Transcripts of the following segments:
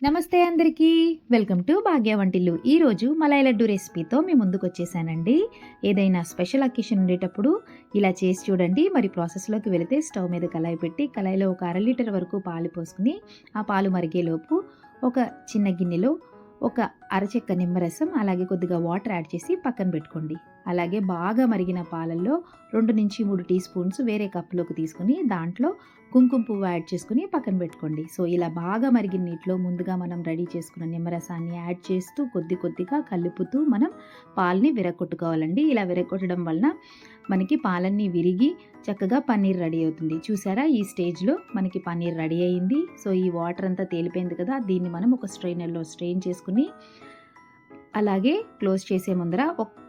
నమస్తే అందరికీ. Welcome to భాగ్య వంటిల్లు. ఈరోజు మలాయ్ లడ్డు రెసిపీతో మీ ముందుకు వచ్చేసానండి. ఏదైనా స్పెషల్ అకేషన్ ఉండేటప్పుడు ఇలా చేసి చూడండి. మరి ప్రాసెస్లోకి వెళితే స్టవ్ మీద కళాయి పెట్టి కళాయిలో ఒక అర లీటర్ వరకు పాలు పోసుకుని ఆ పాలు మరిగేలోపు ఒక చిన్న గిన్నెలో ఒక అరచెక్క నిమ్మరసం అలాగే కొద్దిగా వాటర్ యాడ్ చేసి పక్కన పెట్టుకోండి. అలాగే బాగా మరిగిన పాలల్లో 2-3 టీ స్పూన్స్ వేరే కప్పులోకి తీసుకుని దాంట్లో కుంకుమ పువ్వు యాడ్ చేసుకుని పక్కన పెట్టుకోండి. సో ఇలా బాగా మరిగిన నీటిలో ముందుగా మనం రెడీ చేసుకున్న నిమ్మరసాన్ని యాడ్ చేస్తూ కొద్దిగా కలుపుతూ మనం పాలని విరగొట్టుకోవాలండి. ఇలా విరగొట్టడం వలన మనకి పాలన్నీ విరిగి చక్కగా పన్నీర్ రెడీ అవుతుంది. చూసారా, ఈ స్టేజ్లో మనకి పన్నీర్ రెడీ అయింది. సో ఈ వాటర్ అంతా తేలిపోయింది కదా, దీన్ని మనం ఒక స్ట్రైనర్లో స్ట్రెయిన్ చేసుకుని అలాగే క్లోజ్ చేసే ముందర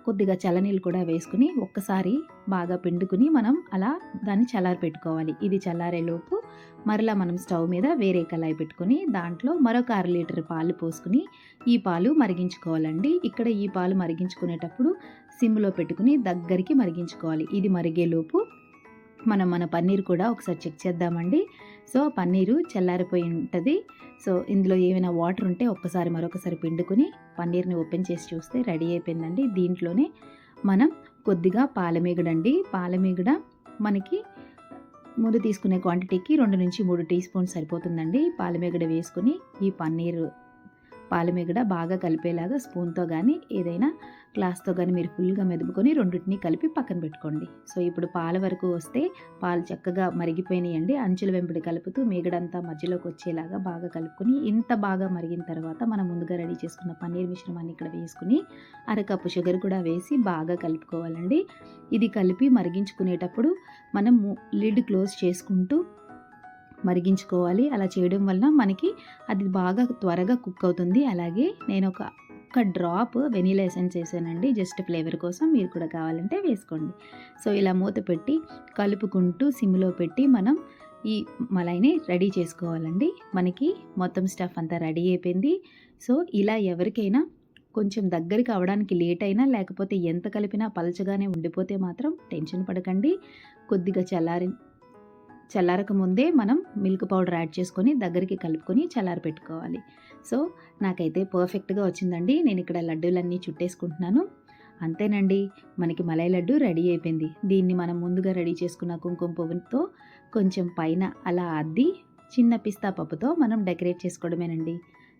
కొద్దిగా చల్లనీళ్ళు కూడా వేసుకుని ఒక్కసారి బాగా పిండుకుని మనం అలా దాన్ని చల్లారి పెట్టుకోవాలి. ఇది చల్లారేలోపు మరలా మనం స్టవ్ మీద వేరే కళాయి పెట్టుకుని దాంట్లో మరొక 1/2 లీటర్ పాలు పోసుకుని ఈ పాలు మరిగించుకోవాలండి. ఇక్కడ ఈ పాలు మరిగించుకునేటప్పుడు సిమ్లో పెట్టుకుని దగ్గరికి మరిగించుకోవాలి. ఇది మరిగేలోపు మన పన్నీర్ కూడా ఒకసారి చెక్ చేద్దామండి. సో పన్నీరు చల్లారిపోయి ఉంటుంది. సో ఇందులో ఏమైనా వాటర్ ఉంటే మరొకసారి పిండుకుని పన్నీర్ని ఓపెన్ చేసి చూస్తే రెడీ అయిపోయిందండి. దీంట్లోనే మనం కొద్దిగా పాలమీగడ మనకి ముందు తీసుకునే క్వాంటిటీకి 2-3 టీ స్పూన్స్ సరిపోతుందండి. పాలమీగడ వేసుకుని ఈ పాలమీగడ బాగా కలిపేలాగా స్పూన్తో కానీ ఏదైనా గ్లాస్తో కానీ మీరు ఫుల్గా మెదుపుకొని రెండింటిని కలిపి పక్కన పెట్టుకోండి. సో ఇప్పుడు పాల వరకు వస్తే పాలు చక్కగా మరిగిపోయినాయండి. అంచుల వెంబడి కలుపుతూ మీగడంతా మధ్యలోకి వచ్చేలాగా బాగా కలుపుకొని ఇంత బాగా మరిగిన తర్వాత మనం ముందుగా రెడీ చేసుకున్న పన్నీర్ మిశ్రమాన్ని ఇక్కడ వేసుకుని 1 కప్పు షుగర్ కూడా వేసి బాగా కలుపుకోవాలండి. ఇది కలిపి మరిగించుకునేటప్పుడు మనం లిడ్ క్లోజ్ చేసుకుంటూ మరిగించుకోవాలి. అలా చేయడం వలన మనకి అది బాగా త్వరగా కుక్ అవుతుంది. అలాగే నేను ఒక డ్రాప్ వెనీలా ఎసెన్స్ వేసానండి, జస్ట్ ఫ్లేవర్ కోసం. మీరు కూడా కావాలంటే వేసుకోండి. సో ఇలా మూత పెట్టి కలుపుకుంటూ సిమ్లో పెట్టి మనం ఈ మలైని రెడీ చేసుకోవాలండి. మనకి మొత్తం స్టఫ్ అంతా రెడీ అయిపోయింది. సో ఇలా ఎవరికైనా కొంచెం దగ్గరికి అవడానికి లేట్ అయినా లేకపోతే ఎంత కలిపినా పలచగానే ఉండిపోతే మాత్రం టెన్షన్ పడకండి. కొద్దిగా చల్లారక ముందే మనం మిల్క్ పౌడర్ యాడ్ చేసుకొని దగ్గరికి కలుపుకొని చల్లారి పెట్టుకోవాలి. సో నాకైతే పర్ఫెక్ట్గా వచ్చిందండి. నేను ఇక్కడ లడ్డూలన్నీ చుట్టేసుకుంటున్నాను. అంతేనండి, మనకి మలై లడ్డు రెడీ అయిపోయింది. దీన్ని మనం ముందుగా రెడీ చేసుకున్న కుంకుమ పువ్వుతో కొంచెం పైన అలా అద్ది చిన్న పిస్తా పప్పుతో మనం డెకరేట్ చేసుకోవడమేనండి.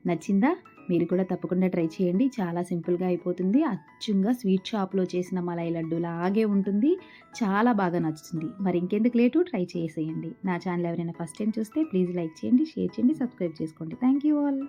నచ్చిందా? మీరు కూడా తప్పకుండా ట్రై చేయండి. చాలా సింపుల్గా అయిపోతుంది. అచ్చంగా స్వీట్ షాప్లో చేసిన మలై లడ్డు లాగే ఉంటుంది. చాలా బాగా నచ్చుతుంది. మరి ఇంకెందుకు లేటు, ట్రై చేసేయండి. నా ఛానల్ ఎవరైనా ఫస్ట్ టైం చూస్తే ప్లీజ్ లైక్ చేయండి, షేర్ చేయండి, సబ్స్క్రైబ్ చేసుకోండి. Thank you all.